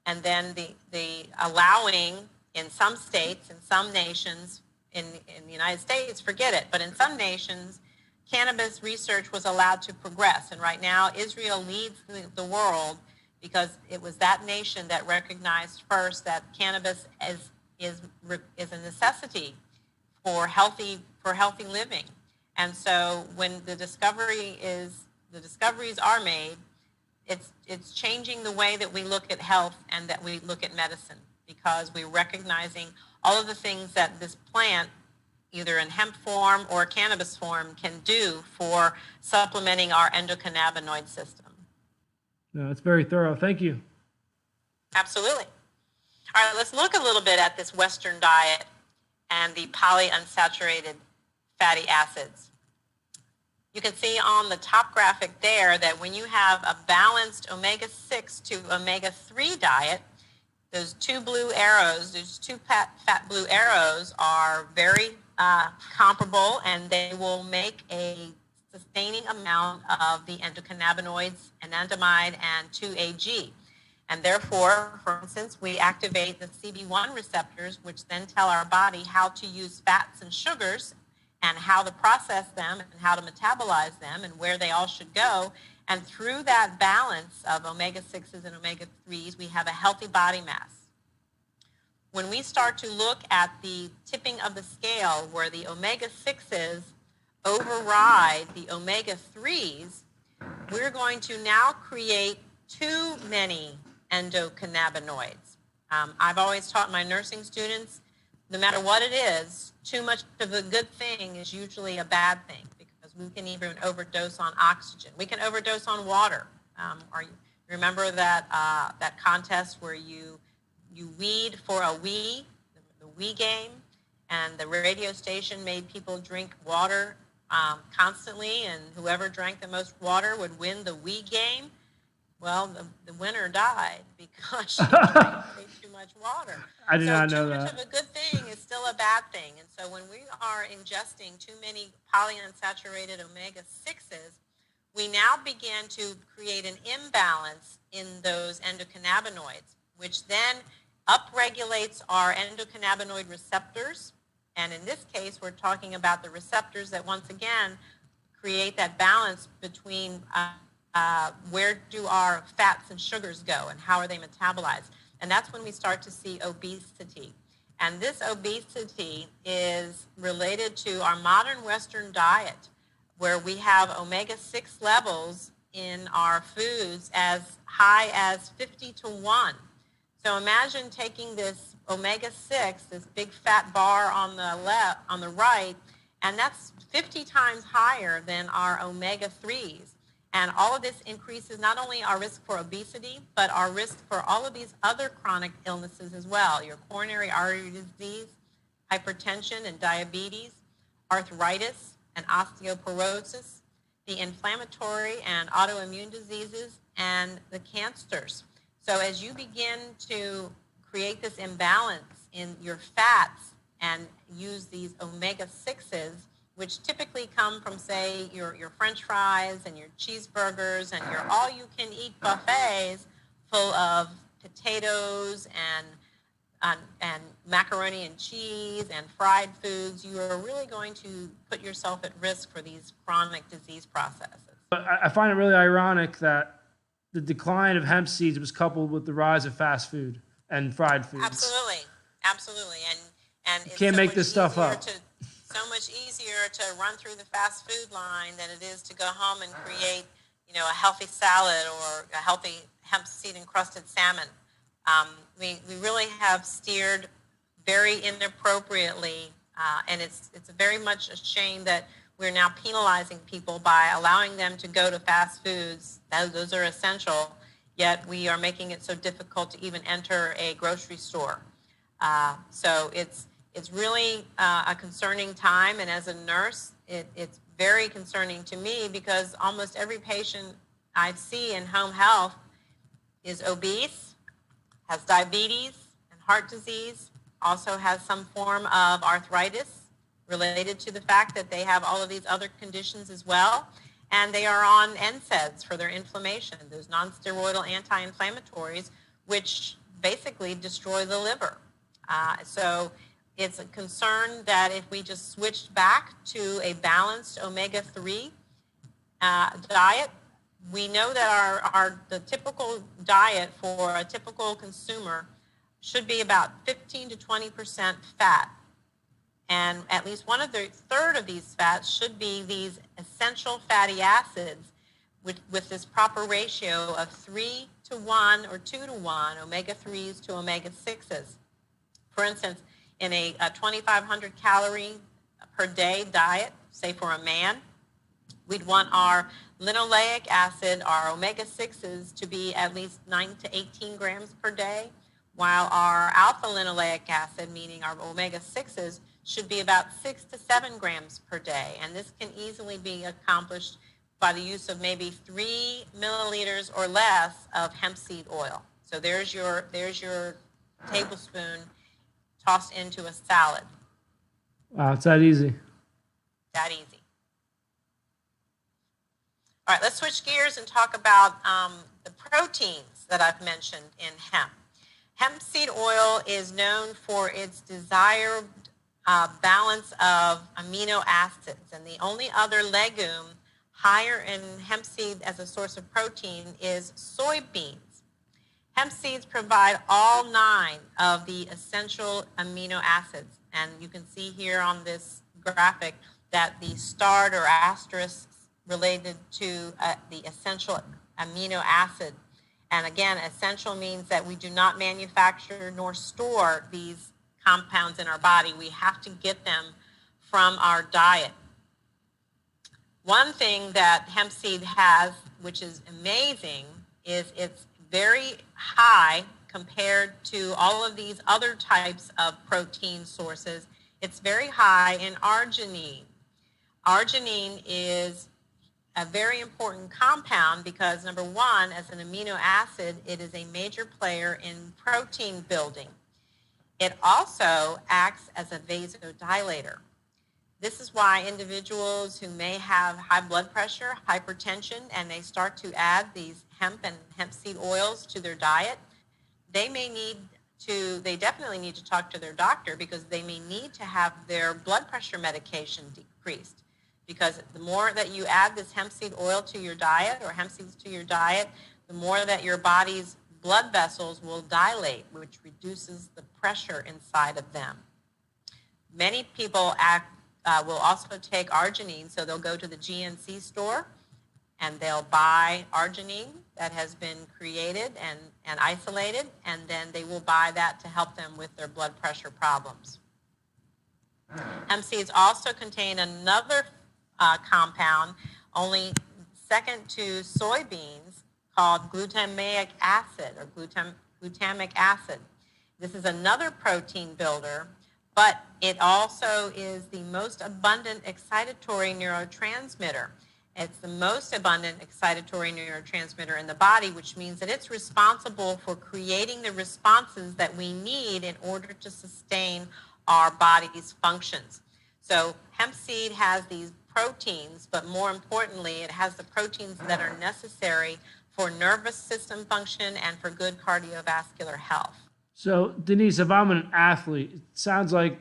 and then the allowing in some states, in some nations, in the United States, forget it, but in some nations, cannabis research was allowed to progress. And right now, Israel leads the world because it was that nation that recognized first that cannabis is a necessity for healthy living. And so when the discoveries are made, it's changing the way that we look at health and that we look at medicine, because we're recognizing all of the things that this plant, either in hemp form or cannabis form, can do for supplementing our endocannabinoid system. No, it's very thorough. Thank you. Absolutely. All right, let's look a little bit at this Western diet and the polyunsaturated fatty acids. You can see on the top graphic there that when you have a balanced omega-6 to omega-3 diet, those two blue arrows, those two fat blue arrows are very comparable, and they will make a sustaining amount of the endocannabinoids, anandamide and 2-AG. And therefore, for instance, we activate the CB1 receptors, which then tell our body how to use fats and sugars and how to process them and how to metabolize them and where they all should go. And through that balance of omega-6s and omega-3s, we have a healthy body mass. When we start to look at the tipping of the scale where the omega-6s override the omega-3s, we're going to now create too many endocannabinoids. I've always taught my nursing students, no matter what it is, too much of a good thing is usually a bad thing, because we can even overdose on oxygen. We can overdose on water. Or you remember that contest where you weed for a wee, the wee game, and the radio station made people drink water constantly, and whoever drank the most water would win the wee game. Well, the winner died because she drank way too much water. I did not know that. So too much of a good thing is still a bad thing. And so when we are ingesting too many polyunsaturated omega-6s, we now begin to create an imbalance in those endocannabinoids, which then upregulates our endocannabinoid receptors. And in this case, we're talking about the receptors that, once again, create that balance between where do our fats and sugars go and how are they metabolized. And that's when we start to see obesity. And this obesity is related to our modern Western diet, where we have omega-6 levels in our foods as high as 50 to 1. So imagine taking this omega-6, this big fat bar on the left, on the right, and that's 50 times higher than our omega-3s. And all of this increases not only our risk for obesity, but our risk for all of these other chronic illnesses as well. Your coronary artery disease, hypertension and diabetes, arthritis and osteoporosis, the inflammatory and autoimmune diseases, and the cancers. So as you begin to create this imbalance in your fats and use these omega-6s, which typically come from, say, your French fries and your cheeseburgers and your all-you-can-eat buffets full of potatoes and and macaroni and cheese and fried foods, you are really going to put yourself at risk for these chronic disease processes. But I find it really ironic that the decline of hemp seeds was coupled with the rise of fast food and fried foods. Absolutely, absolutely, and You it's can't so make much this stuff easier up. so much easier to run through the fast food line than it is to go home and create, a healthy salad or a healthy hemp seed encrusted salmon. We really have steered very inappropriately, and it's very much a shame that we're now penalizing people by allowing them to go to fast foods. Those are essential, yet we are making it so difficult to even enter a grocery store. So it's really a concerning time, and as a nurse, it's very concerning to me because almost every patient I see in home health is obese, has diabetes and heart disease, also has some form of arthritis related to the fact that they have all of these other conditions as well, and they are on NSAIDs for their inflammation, those non-steroidal anti-inflammatories, which basically destroy the liver. So it's a concern that if we just switched back to a balanced omega-3 diet, we know that the typical diet for a typical consumer should be about 15 to 20% fat. And at least third of these fats should be these essential fatty acids with this proper ratio of 3 to 1 or 2 to 1, omega-3s to omega-6s. For instance, in a 2,500 calorie per day diet, say for a man, we'd want our linoleic acid, our omega-6s, to be at least 9 to 18 grams per day, while our alpha-linoleic acid, meaning our omega-6s, should be about 6 to 7 grams per day. And this can easily be accomplished by the use of maybe 3 milliliters or less of hemp seed oil. So there's your tablespoon tossed into a salad. Wow, it's that easy. That easy. All right, let's switch gears and talk about the proteins that I've mentioned in hemp. Hemp seed oil is known for its desired balance of amino acids, and the only other legume higher in hemp seed as a source of protein is soybeans. Hemp seeds provide all 9 of the essential amino acids, and you can see here on this graphic that the starred or asterisks related to the essential amino acid. And again, essential means that we do not manufacture nor store these compounds in our body. We have to get them from our diet. One thing that hemp seed has, which is amazing, is it's very high compared to all of these other types of protein sources. It's very high in arginine. Arginine is a very important compound because, number one, as an amino acid, it is a major player in protein building. It also acts as a vasodilator. This is why individuals who may have high blood pressure, hypertension, and they start to add these hemp and hemp seed oils to their diet, they definitely need to talk to their doctor because they may need to have their blood pressure medication decreased. Because the more that you add this hemp seed oil to your diet or hemp seeds to your diet, the more that your body's blood vessels will dilate, which reduces the pressure inside of them. Many people will also take arginine, so they'll go to the GNC store and they'll buy arginine that has been created and isolated, and then they will buy that to help them with their blood pressure problems. Hemp seeds also contain another compound, only second to soybeans, called glutamic acid or glutamic acid. This is another protein builder, but it also is the most abundant excitatory neurotransmitter. It's the most abundant excitatory neurotransmitter in the body, which means that it's responsible for creating the responses that we need in order to sustain our body's functions. So hemp seed has these proteins, but more importantly, it has the proteins that are necessary for nervous system function and for good cardiovascular health. So, Denise, if I'm an athlete, it sounds like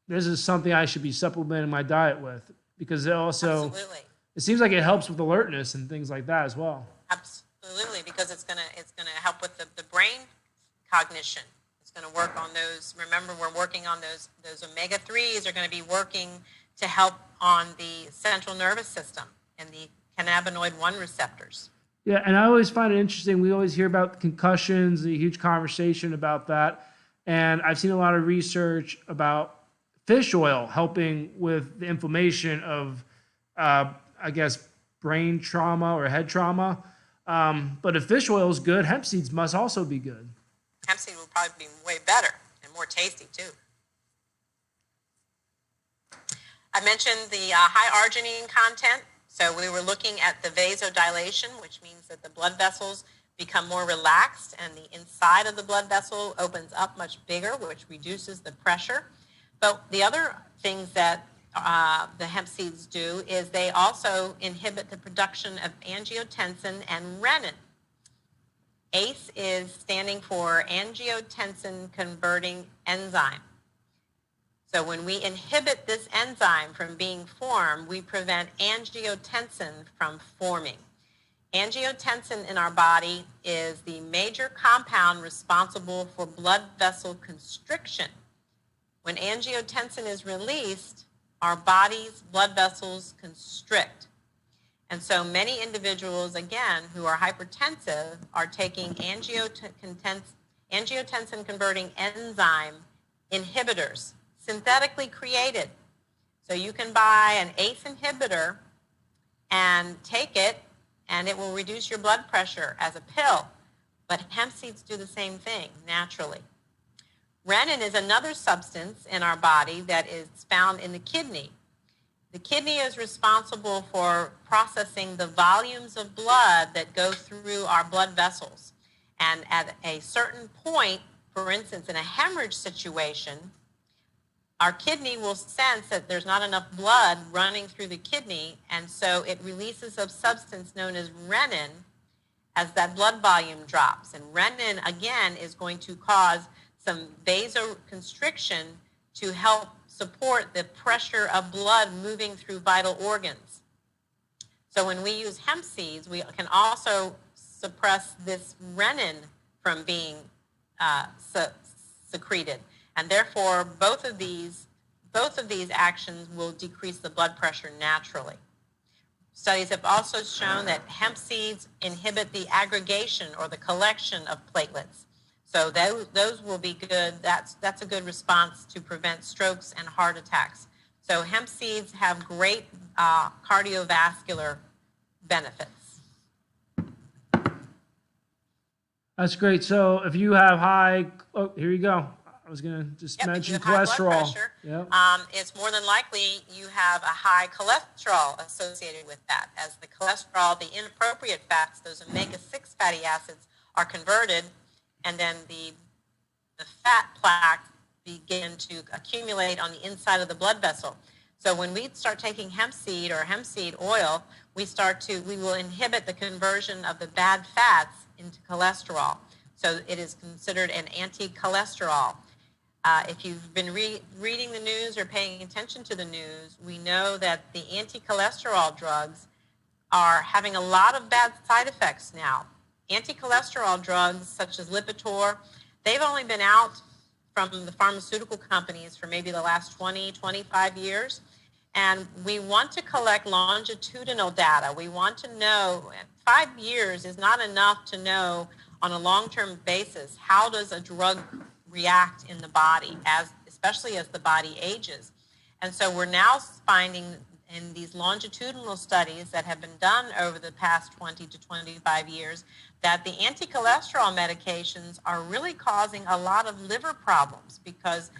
this is something I should be supplementing my diet with because Absolutely. it seems like it helps with alertness and things like that as well. Absolutely, because it's gonna help with the brain cognition. It's gonna work on those. Remember, we're working on those omega-3s are gonna be working to help on the central nervous system and the cannabinoid 1 receptors. Yeah, and I always find it interesting. We always hear about concussions, a huge conversation about that. And I've seen a lot of research about fish oil helping with the inflammation of, I guess, brain trauma or head trauma. But if fish oil is good, hemp seeds must also be good. Hemp seed will probably be way better and more tasty too. I mentioned the high arginine content. So we were looking at the vasodilation, which means that the blood vessels become more relaxed and the inside of the blood vessel opens up much bigger, which reduces the pressure. But the other things that the hemp seeds do is they also inhibit the production of angiotensin and renin. ACE is standing for angiotensin converting enzyme. So when we inhibit this enzyme from being formed, we prevent angiotensin from forming. Angiotensin in our body is the major compound responsible for blood vessel constriction. When angiotensin is released, our body's blood vessels constrict. And so many individuals, again, who are hypertensive are taking angiotensin converting enzyme inhibitors, synthetically created. So you can buy an ACE inhibitor and take it, and it will reduce your blood pressure as a pill. But hemp seeds do the same thing naturally. Renin is another substance in our body that is found in the kidney. The kidney is responsible for processing the volumes of blood that go through our blood vessels. And at a certain point, for instance, in a hemorrhage situation, our kidney will sense that there's not enough blood running through the kidney, and so it releases a substance known as renin as that blood volume drops. And renin, again, is going to cause some vasoconstriction to help support the pressure of blood moving through vital organs. So when we use hemp seeds, we can also suppress this renin from being secreted. And therefore, both of these actions will decrease the blood pressure naturally. Studies have also shown that hemp seeds inhibit the aggregation or the collection of platelets. So those will be good. That's a good response to prevent strokes and heart attacks. So hemp seeds have great cardiovascular benefits. That's great. So if you have here you go. I was going to just mention cholesterol. Yep. It's more than likely you have a high cholesterol associated with that. As the cholesterol, the inappropriate fats, those omega-6 fatty acids are converted, and then the fat plaques begin to accumulate on the inside of the blood vessel. So when we start taking hemp seed or hemp seed oil, we will inhibit the conversion of the bad fats into cholesterol. So it is considered an anti-cholesterol. If you've been reading the news or paying attention to the news, we know that the anti-cholesterol drugs are having a lot of bad side effects now. Anti-cholesterol drugs such as Lipitor, they've only been out from the pharmaceutical companies for maybe the last 20, 25 years. And we want to collect longitudinal data. We want to know, 5 years is not enough to know on a long-term basis how does a drug react in the body, especially as the body ages. And so we're now finding in these longitudinal studies that have been done over the past 20 to 25 years that the anti-cholesterol medications are really causing a lot of liver problems because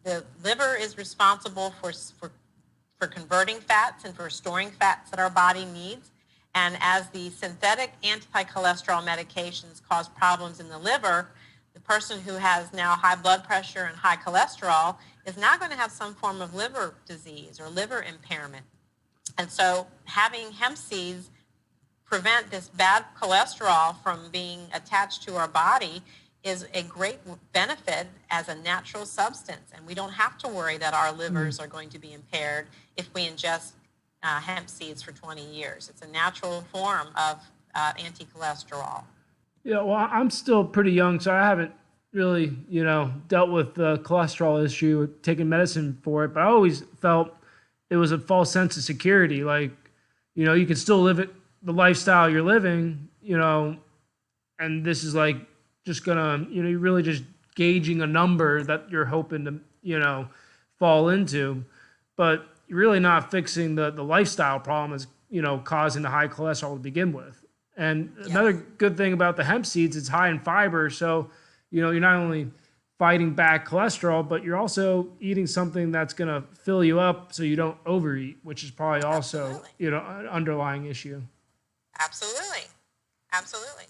the liver is responsible for converting fats and for storing fats that our body needs. And as the synthetic anti-cholesterol medications cause problems in the liver, the person who has now high blood pressure and high cholesterol is now going to have some form of liver disease or liver impairment. And so having hemp seeds prevent this bad cholesterol from being attached to our body is a great benefit as a natural substance, and we don't have to worry that our livers are going to be impaired if we ingest hemp seeds for 20 years. It's a natural form of anti-cholesterol. Yeah, well, I'm still pretty young, so I haven't really, dealt with the cholesterol issue, or taken medicine for it. But I always felt it was a false sense of security. Like, you can still live the lifestyle you're living, and this is like just gonna, you're really just gauging a number that you're hoping to, fall into, but you're really not fixing the lifestyle problem that's, causing the high cholesterol to begin with. And another good thing about the hemp seeds, it's high in fiber. So, you're not only fighting back cholesterol, but you're also eating something that's going to fill you up so you don't overeat, which is probably also, an underlying issue. Absolutely. Absolutely.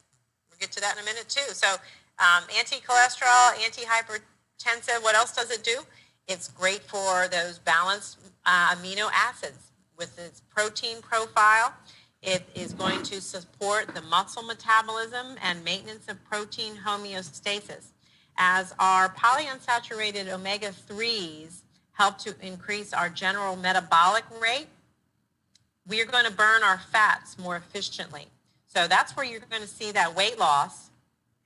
We'll get to that in a minute too. So anti-cholesterol, anti-hypertensive, what else does it do? It's great for those balanced amino acids with its protein profile. It is going to support the muscle metabolism and maintenance of protein homeostasis. As our polyunsaturated omega-3s help to increase our general metabolic rate, we are going to burn our fats more efficiently. So that's where you're going to see that weight loss,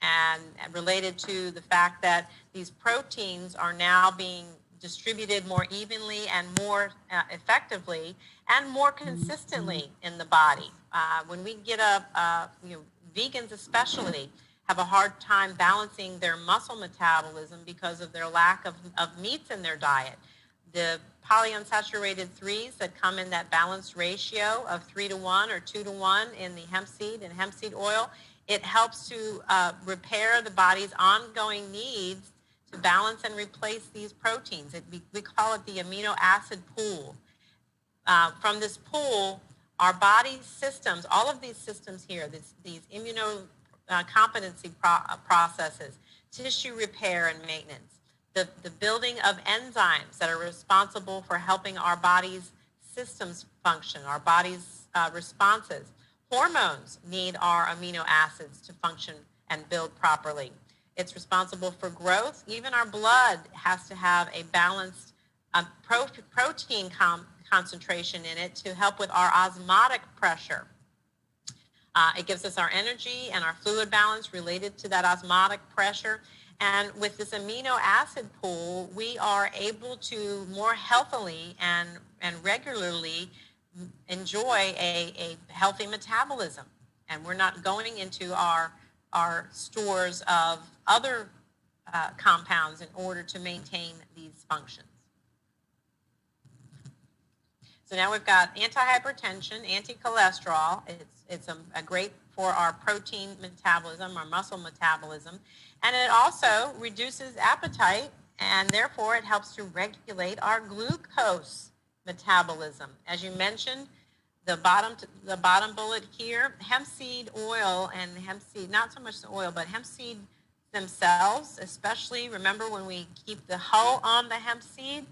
and related to the fact that these proteins are now being distributed more evenly and more effectively and more consistently in the body. When we get vegans especially have a hard time balancing their muscle metabolism because of their lack of meats in their diet. The polyunsaturated 3s that come in that balanced ratio of 3-to-1 or 2-to-1 in the hemp seed and hemp seed oil, it helps to repair the body's ongoing needs to balance and replace these proteins. We call it the amino acid pool. From this pool, our body systems, all of these systems here, these immunocompetency processes, tissue repair and maintenance, the building of enzymes that are responsible for helping our body's systems function, our body's responses. Hormones need our amino acids to function and build properly. It's responsible for growth. Even our blood has to have a balanced protein concentration in it to help with our osmotic pressure. It gives us our energy and our fluid balance related to that osmotic pressure. And with this amino acid pool, we are able to more healthily and regularly enjoy a healthy metabolism. And we're not going into our stores of other compounds in order to maintain these functions. So now we've got anti-hypertension, anti-cholesterol. It's a great for our protein metabolism, our muscle metabolism. And it also reduces appetite, and therefore it helps to regulate our glucose metabolism. As you mentioned, the bottom bullet here, hemp seed oil and hemp seed, not so much the oil, but hemp seed themselves, especially, remember when we keep the hull on the hemp seed,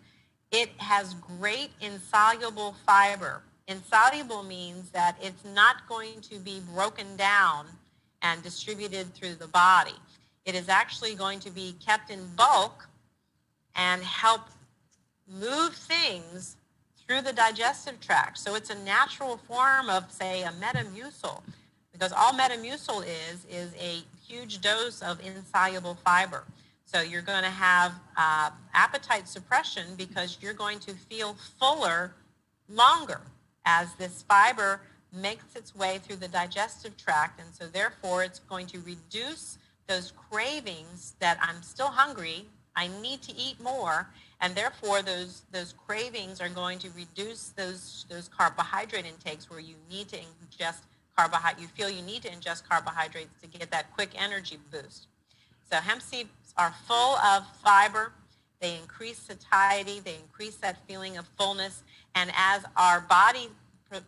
it has great insoluble fiber. Insoluble means that it's not going to be broken down and distributed through the body. It is actually going to be kept in bulk and help move things through the digestive tract. So it's a natural form of, say, a Metamucil, because all Metamucil is a huge dose of insoluble fiber. So you're going to have appetite suppression because you're going to feel fuller longer as this fiber makes its way through the digestive tract. And so therefore it's going to reduce those cravings that I'm still hungry, I need to eat more, and therefore those cravings are going to reduce those carbohydrate intakes where you need to ingest carbohydrate. You feel you need to ingest carbohydrates to get that quick energy boost. So hemp seeds are full of fiber. They increase satiety. They increase that feeling of fullness. And as our body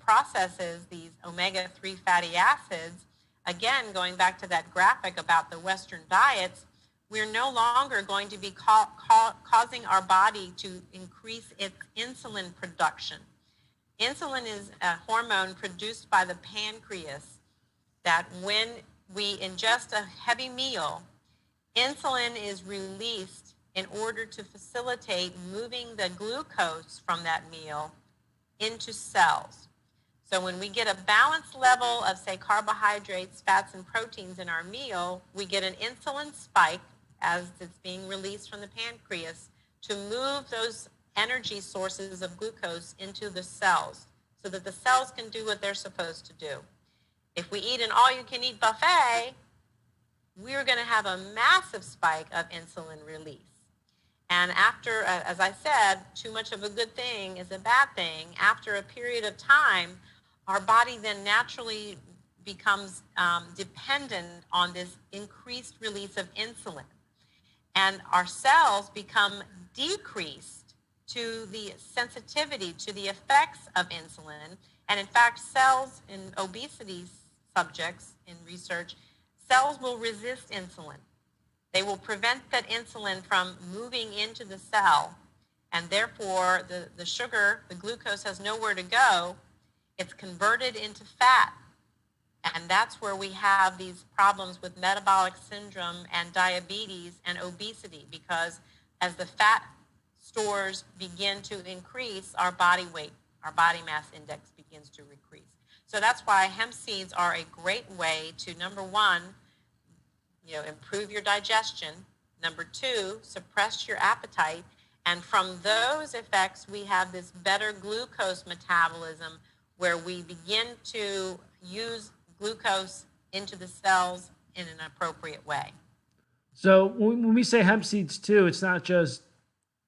processes these omega-3 fatty acids, again, going back to that graphic about the Western diets, we're no longer going to be causing our body to increase its insulin production. Insulin is a hormone produced by the pancreas that when we ingest a heavy meal, Insulin is released in order to facilitate moving the glucose from that meal into cells. So when we get a balanced level of, say, carbohydrates, fats, and proteins in our meal, we get an insulin spike as it's being released from the pancreas to move those energy sources of glucose into the cells so that the cells can do what they're supposed to do. If we eat an all-you-can-eat buffet, we're going to have a massive spike of insulin release. And after, as I said, too much of a good thing is a bad thing. After a period of time, our body then naturally becomes dependent on this increased release of insulin. And our cells become decreased to the sensitivity to the effects of insulin. And in fact, cells in obesity subjects in research, cells will resist insulin. They will prevent that insulin from moving into the cell, and therefore the sugar, the glucose, has nowhere to go. It's converted into fat, and that's where we have these problems with metabolic syndrome and diabetes and obesity, because as the fat stores begin to increase, our body weight, our body mass index begins to decrease. So that's why hemp seeds are a great way to, number one, improve your digestion. Number two, suppress your appetite. And from those effects, we have this better glucose metabolism where we begin to use glucose into the cells in an appropriate way. So when we say hemp seeds too, it's not just,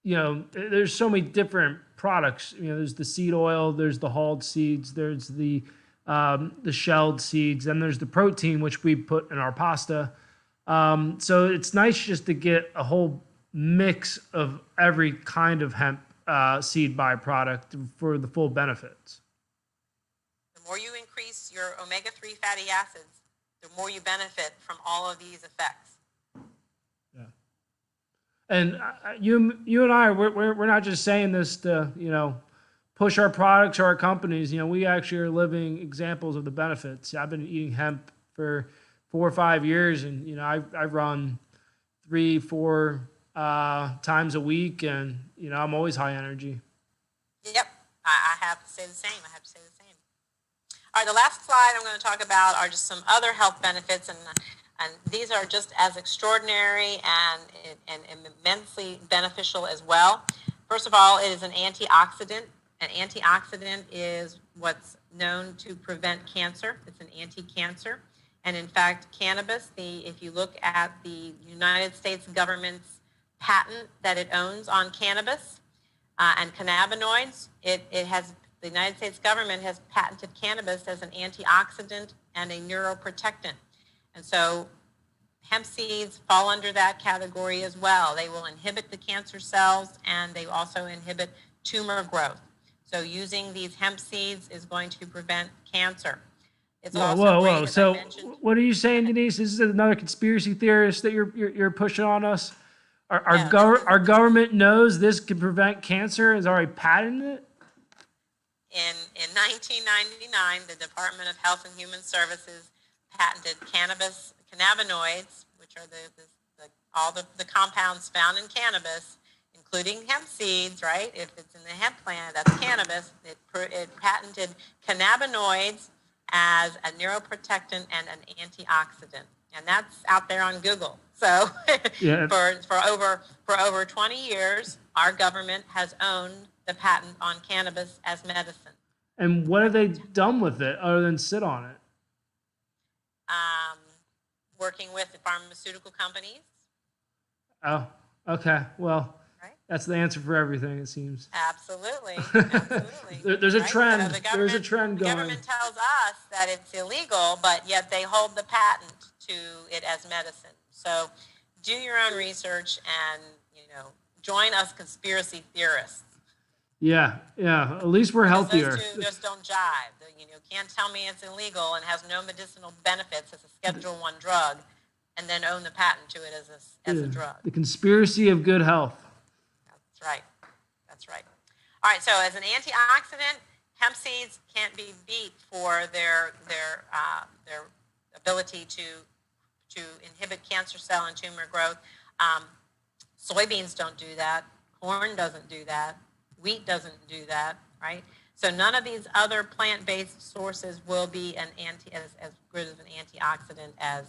there's so many different products. There's the seed oil, there's the hulled seeds, there's the shelled seeds, and there's the protein, which we put in our pasta. So it's nice just to get a whole mix of every kind of hemp seed byproduct for the full benefits. The more you increase your omega-3 fatty acids, the more you benefit from all of these effects. Yeah. And you and I, we're not just saying this to, push our products or our companies. We actually are living examples of the benefits. I've been eating hemp for 4 or 5 years, and I run 3-4 times a week, and I'm always high energy. Yep, I have to say the same. All right, the last slide I'm going to talk about are just some other health benefits, and these are just as extraordinary and immensely beneficial as well. First of all, it is an antioxidant. An antioxidant is what's known to prevent cancer. It's an anti-cancer. And in fact, cannabis, if you look at the United States government's patent that it owns on cannabis and cannabinoids, the United States government has patented cannabis as an antioxidant and a neuroprotectant. And so hemp seeds fall under that category as well. They will inhibit the cancer cells, and they also inhibit tumor growth. So using these hemp seeds is going to prevent cancer. It's also great, as So I mentioned. what are you saying, Denise? This is another conspiracy theorist that you're pushing on us? Our government knows this can prevent cancer, has already patented it? In 1999, the Department of Health and Human Services patented cannabinoids, which are all the compounds found in cannabis, including hemp seeds, right? If it's in the hemp plant, that's cannabis. It patented cannabinoids as a neuroprotectant and an antioxidant, and that's out there on Google. So Yeah. for over 20 years, our government has owned the patent on cannabis as medicine. And what have they done with it other than sit on it? Working with the pharmaceutical companies. Oh, okay. Well, Right. That's the answer for everything, it seems. Absolutely. There's a Right? trend. So There's a trend the going. government tells us that it's illegal, but yet they hold the patent to it as medicine. So do your own research and, join us conspiracy theorists. Yeah. At least we're healthier. Those two just don't jive. Can't tell me it's illegal and has no medicinal benefits as a Schedule I drug, and then own the patent to it as a drug. The conspiracy of good health. That's right. All right. So as an antioxidant, hemp seeds can't be beat for their ability to to inhibit cancer cell and tumor growth. Soybeans don't do that. Corn doesn't do that. Wheat doesn't do that, right? So none of these other plant-based sources will be as good of an antioxidant as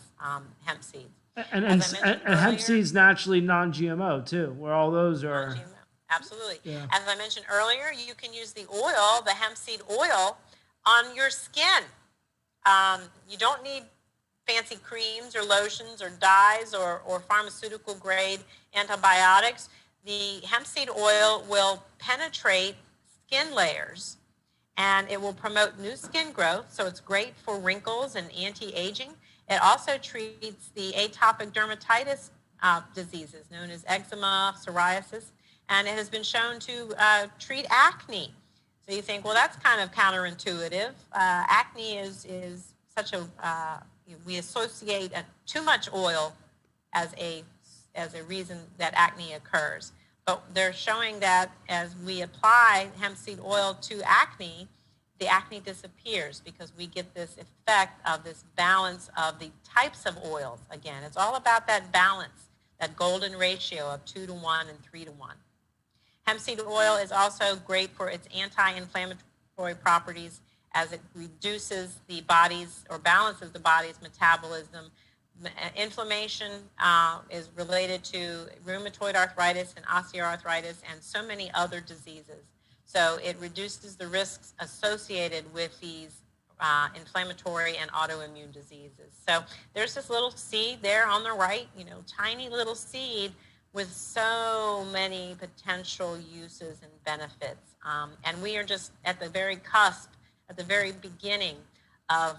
hemp seeds. And As I mentioned hemp earlier, seeds naturally non-GMO too, where all those are. non-GMO. Absolutely. Yeah. As I mentioned earlier, you can use the oil, the hemp seed oil, on your skin. You don't need fancy creams or lotions or dyes or pharmaceutical grade antibiotics. The hemp seed oil will penetrate skin layers and it will promote new skin growth. So it's great for wrinkles and anti-aging. It also treats the atopic dermatitis diseases known as eczema, psoriasis, and it has been shown to treat acne. So you think, well, that's kind of counterintuitive. Acne is such a, we associate too much oil as a reason that acne occurs. But they're showing that as we apply hemp seed oil to acne, the acne disappears because we get this effect of this balance of the types of oils. Again, it's all about that balance, that golden ratio of 2-to-1 and 3-to-1. Hemp seed oil is also great for its anti-inflammatory properties as it reduces the body's or balances the body's metabolism. Inflammation is related to rheumatoid arthritis and osteoarthritis and so many other diseases. So it reduces the risks associated with these inflammatory and autoimmune diseases. So there's this little seed there on the right, tiny little seed with so many potential uses and benefits. And we are just at the very cusp, at the very beginning of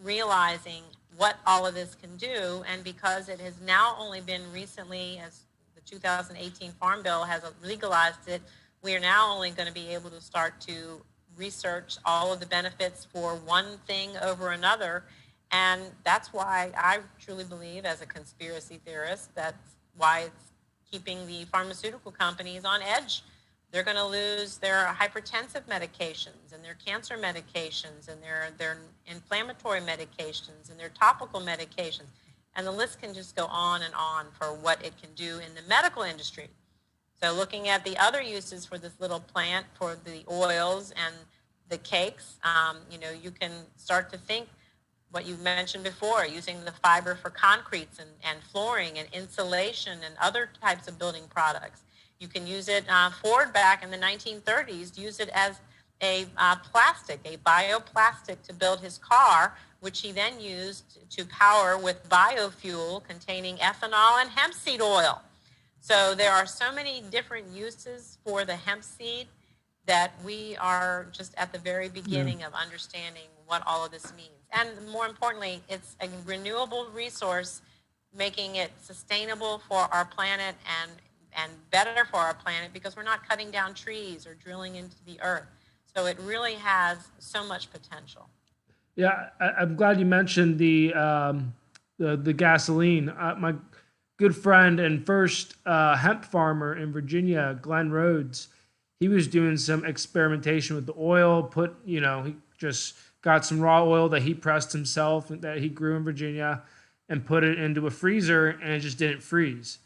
realizing what all of this can do. And because it has now only been recently, as the 2018 Farm Bill has legalized it, we are now only going to be able to start to research all of the benefits for one thing over another. And that's why I truly believe, as a conspiracy theorist, that's why it's keeping the pharmaceutical companies on edge. They're going to lose their hypertensive medications and their cancer medications and their inflammatory medications and their topical medications. And the list can just go on and on for what it can do in the medical industry. So looking at the other uses for this little plant, for the oils and the cakes, you can start to think what you mentioned before, using the fiber for concretes and flooring and insulation and other types of building products. You can use it, Ford back in the 1930s used it as a plastic, a bioplastic to build his car, which he then used to power with biofuel containing ethanol and hemp seed oil. So there are so many different uses for the hemp seed that we are just at the very beginning of understanding what all of this means. And more importantly, it's a renewable resource, making it sustainable for our planet and better for our planet because we're not cutting down trees or drilling into the earth. So it really has so much potential. Yeah, I'm glad you mentioned the gasoline. My good friend and first hemp farmer in Virginia, Glenn Rhodes, he was doing some experimentation with the oil. He just got some raw oil that he pressed himself that he grew in Virginia and put it into a freezer, and it just didn't freeze.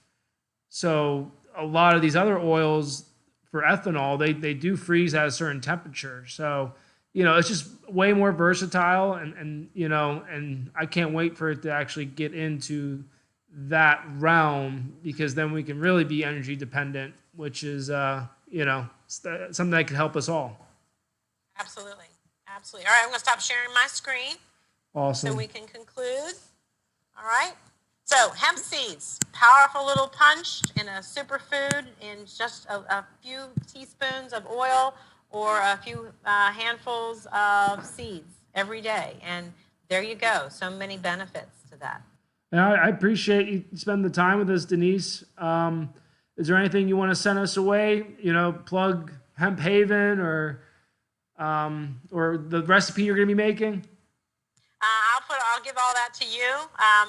So a lot of these other oils for ethanol, they do freeze at a certain temperature. So, it's just way more versatile and I can't wait for it to actually get into that realm, because then we can really be energy dependent, which is, something that could help us all. Absolutely. Absolutely. All right, I'm going to stop sharing my screen. Awesome. So we can conclude. All right. So hemp seeds, powerful little punch in a superfood in just a few teaspoons of oil or a few handfuls of seeds every day. And there you go. So many benefits to that. I appreciate you spending the time with us, Denise. Is there anything you want to send us away? Plug Hemp Haven or the recipe you're going to be making? I'll give all that to you.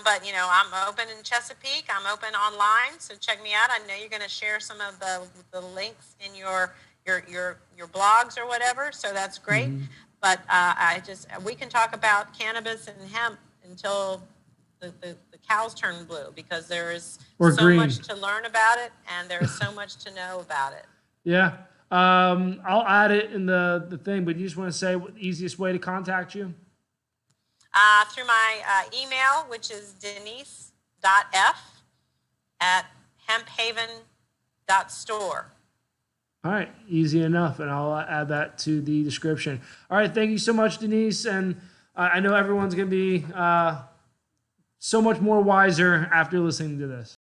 But I'm open in Chesapeake. I'm open online, so check me out. I know you're going to share some of the links in your blogs or whatever, so that's great. Mm-hmm. But we can talk about cannabis and hemp until the cows turn blue, because there is Or so green. much to learn about it, and there is so much to know about it. Yeah. I'll add it in the thing, but you just want to say what the easiest way to contact you? Through my email, which is denise.f@hemphaven.store. All right, easy enough, and I'll add that to the description. All right, thank you so much, Denise, and I know everyone's going to be so much more wiser after listening to this.